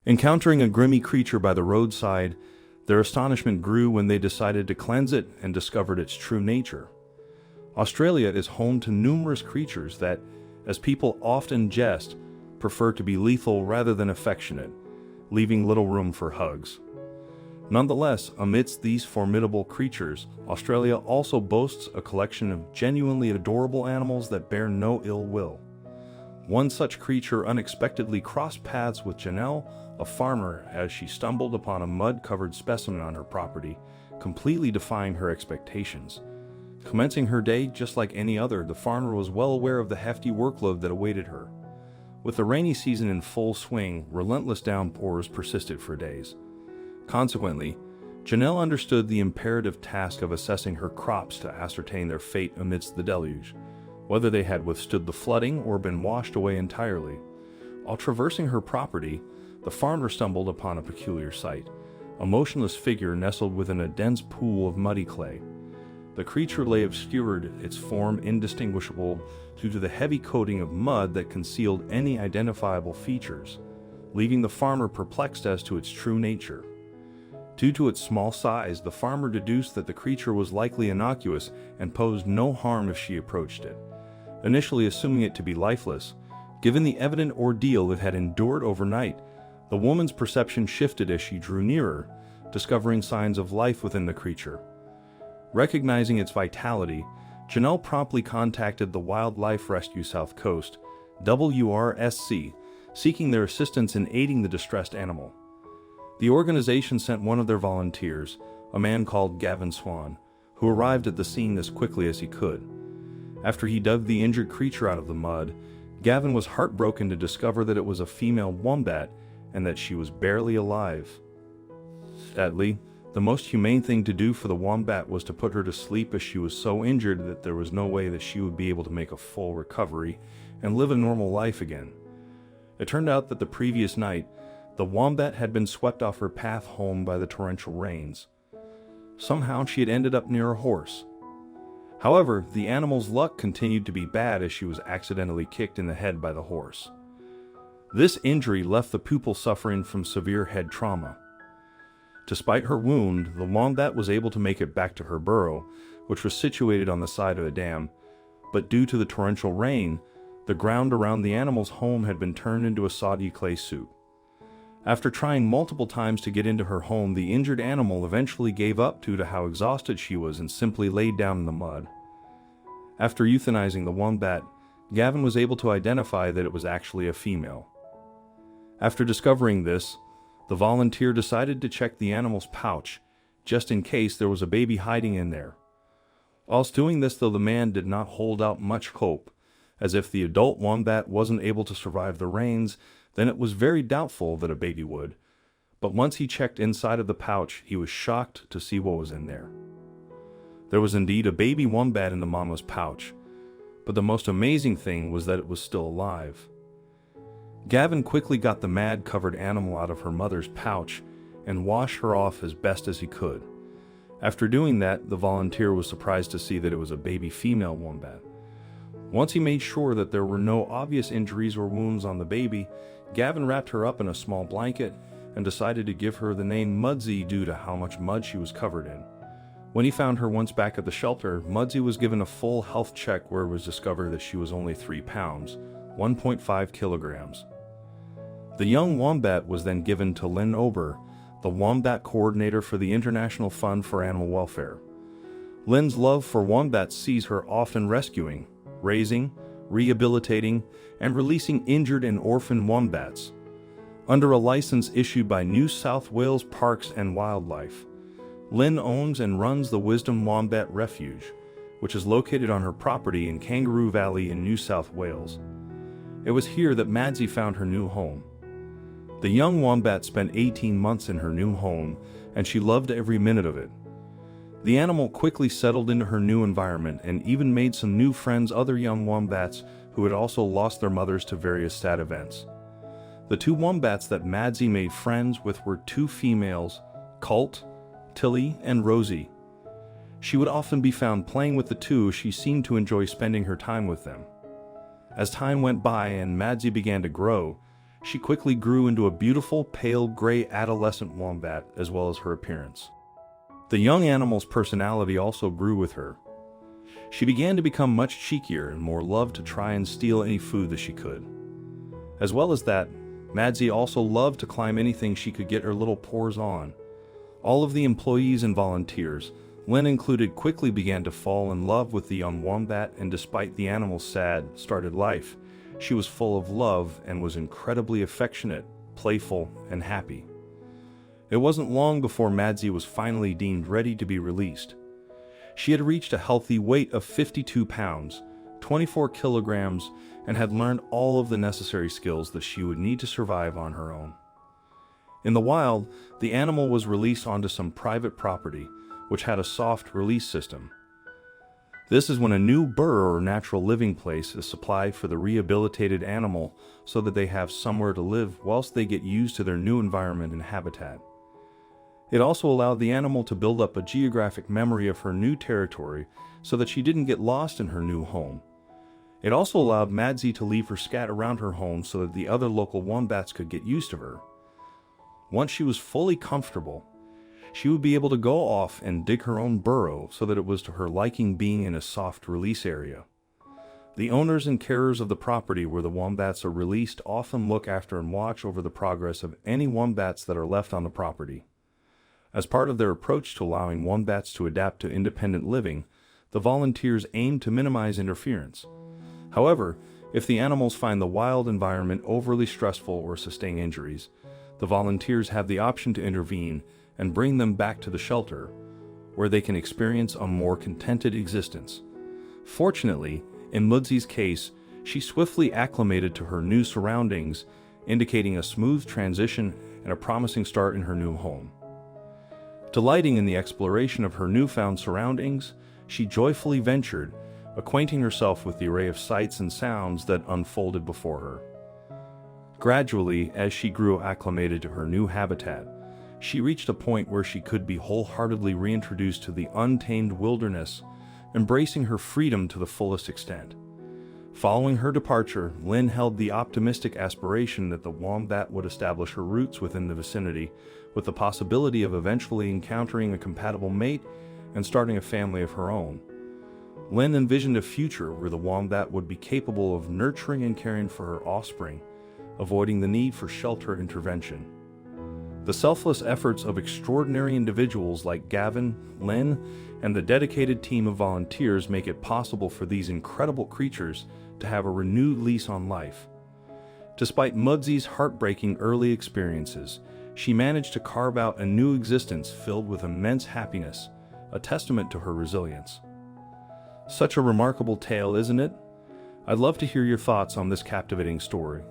Encountering a grimy creature by the roadside, their astonishment grew when they decided to cleanse it and discovered its true nature. Australia is home to numerous creatures that, as people often jest, prefer to be lethal rather than affectionate, leaving little room for hugs. Nonetheless, amidst these formidable creatures, Australia also boasts a collection of genuinely adorable animals that bear no ill will. One such creature unexpectedly crossed paths with Janelle, a farmer, as she stumbled upon a mud-covered specimen on her property, completely defying her expectations. Commencing her day just like any other, the farmer was well aware of the hefty workload that awaited her. With the rainy season in full swing, relentless downpours persisted for days. Consequently, Janelle understood the imperative task of assessing her crops to ascertain their fate amidst the deluge, whether they had withstood the flooding or been washed away entirely. While traversing her property, the farmer stumbled upon a peculiar sight, a motionless figure nestled within a dense pool of muddy clay. The creature lay obscured, its form indistinguishable due to the heavy coating of mud that concealed any identifiable features, leaving the farmer perplexed as to its true nature. Due to its small size, the farmer deduced that the creature was likely innocuous and posed no harm if she approached it. Initially assuming it to be lifeless, given the evident ordeal it had endured overnight, the woman's perception shifted as she drew nearer, discovering signs of life within the creature. Recognizing its vitality, Janelle promptly contacted the Wildlife Rescue South Coast, WRSC, seeking their assistance in aiding the distressed animal. The organization sent one of their volunteers, a man called Gavin Swan, who arrived at the scene as quickly as he could. After he dug the injured creature out of the mud, Gavin was heartbroken to discover that it was a female wombat and that she was barely alive. Sadly, the most humane thing to do for the wombat was to put her to sleep, as she was so injured that there was no way that she would be able to make a full recovery and live a normal life again. It turned out that the previous night, the wombat had been swept off her path home by the torrential rains. Somehow she had ended up near a horse. However, the animal's luck continued to be bad as she was accidentally kicked in the head by the horse. This injury left the pupil suffering from severe head trauma. Despite her wound, the wombat was able to make it back to her burrow, which was situated on the side of a dam, but due to the torrential rain, the ground around the animal's home had been turned into a soggy clay soup. After trying multiple times to get into her home, the injured animal eventually gave up due to how exhausted she was and simply laid down in the mud. After euthanizing the wombat, Gavin was able to identify that it was actually a female. After discovering this, the volunteer decided to check the animal's pouch, just in case there was a baby hiding in there. Whilst doing this, though, the man did not hold out much hope, as if the adult wombat wasn't able to survive the rains, then it was very doubtful that a baby would. But once he checked inside of the pouch, he was shocked to see what was in there. There was indeed a baby wombat in the mama's pouch, but the most amazing thing was that it was still alive. Gavin quickly got the mud-covered animal out of her mother's pouch and washed her off as best as he could. After doing that, the volunteer was surprised to see that it was a baby female wombat. Once he made sure that there were no obvious injuries or wounds on the baby, Gavin wrapped her up in a small blanket and decided to give her the name Mudsey due to how much mud she was covered in. When he found her once back at the shelter, Mudsey was given a full health check where it was discovered that she was only 3 pounds, 1.5 kilograms. The young wombat was then given to Lynn Ober, the wombat coordinator for the International Fund for Animal Welfare. Lynn's love for wombats sees her often rescuing, raising, rehabilitating, and releasing injured and orphaned wombats. Under a license issued by New South Wales Parks and Wildlife, Lynn owns and runs the Wisdom Wombat Refuge, which is located on her property in Kangaroo Valley in New South Wales. It was here that Mudsey found her new home. The young wombat spent 18 months in her new home, and she loved every minute of it. The animal quickly settled into her new environment and even made some new friends, other young wombats who had also lost their mothers to various sad events. The 2 wombats that Mudsey made friends with were 2 females, Colt, Tilly, and Rosie. She would often be found playing with the 2 as she seemed to enjoy spending her time with them. As time went by and Mudsey began to grow, she quickly grew into a beautiful, pale gray adolescent wombat as well as her appearance. The young animal's personality also grew with her. She began to become much cheekier and more loved to try and steal any food that she could. As well as that, Mudsey also loved to climb anything she could get her little paws on. All of the employees and volunteers, Lynn included, quickly began to fall in love with the young wombat, and despite the animal's sad, started life, she was full of love and was incredibly affectionate, playful, and happy. It wasn't long before Mudsey was finally deemed ready to be released. She had reached a healthy weight of 52 pounds, 24 kilograms, and had learned all of the necessary skills that she would need to survive on her own. In the wild, the animal was released onto some private property, which had a soft release system. This is when a new burrow or natural living place is supplied for the rehabilitated animal so that they have somewhere to live whilst they get used to their new environment and habitat. It also allowed the animal to build up a geographic memory of her new territory so that she didn't get lost in her new home. It also allowed Mudsey to leave her scat around her home so that the other local wombats could get used to her. Once she was fully comfortable, she would be able to go off and dig her own burrow so that it was to her liking, being in a soft release area. The owners and carers of the property where the wombats are released often look after and watch over the progress of any wombats that are left on the property. As part of their approach to allowing wombats to adapt to independent living, the volunteers aim to minimize interference. However, if the animals find the wild environment overly stressful or sustain injuries, the volunteers have the option to intervene and bring them back to the shelter, where they can experience a more contented existence. Fortunately, in Mudsey's case, she swiftly acclimated to her new surroundings, indicating a smooth transition and a promising start in her new home. Delighting in the exploration of her newfound surroundings, she joyfully ventured, acquainting herself with the array of sights and sounds that unfolded before her. Gradually, as she grew acclimated to her new habitat, she reached a point where she could be wholeheartedly reintroduced to the untamed wilderness, embracing her freedom to the fullest extent. Following her departure, Lynn held the optimistic aspiration that the wombat would establish her roots within the vicinity, with the possibility of eventually encountering a compatible mate and starting a family of her own. Lynn envisioned a future where the wombat would be capable of nurturing and caring for her offspring, avoiding the need for shelter intervention. The selfless efforts of extraordinary individuals like Gavin, Lynn, and the dedicated team of volunteers make it possible for these incredible creatures to have a renewed lease on life. Despite Mudsey's heartbreaking early experiences, she managed to carve out a new existence filled with immense happiness, a testament to her resilience. Such a remarkable tale, isn't it? I'd love to hear your thoughts on this captivating story.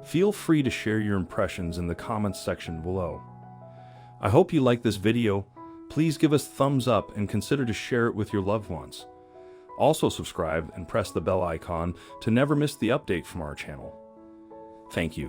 Feel free to share your impressions in the comments section below. I hope you liked this video. Please give us a thumbs up and consider to share it with your loved ones. Also subscribe and press the bell icon to never miss the update from our channel. Thank you.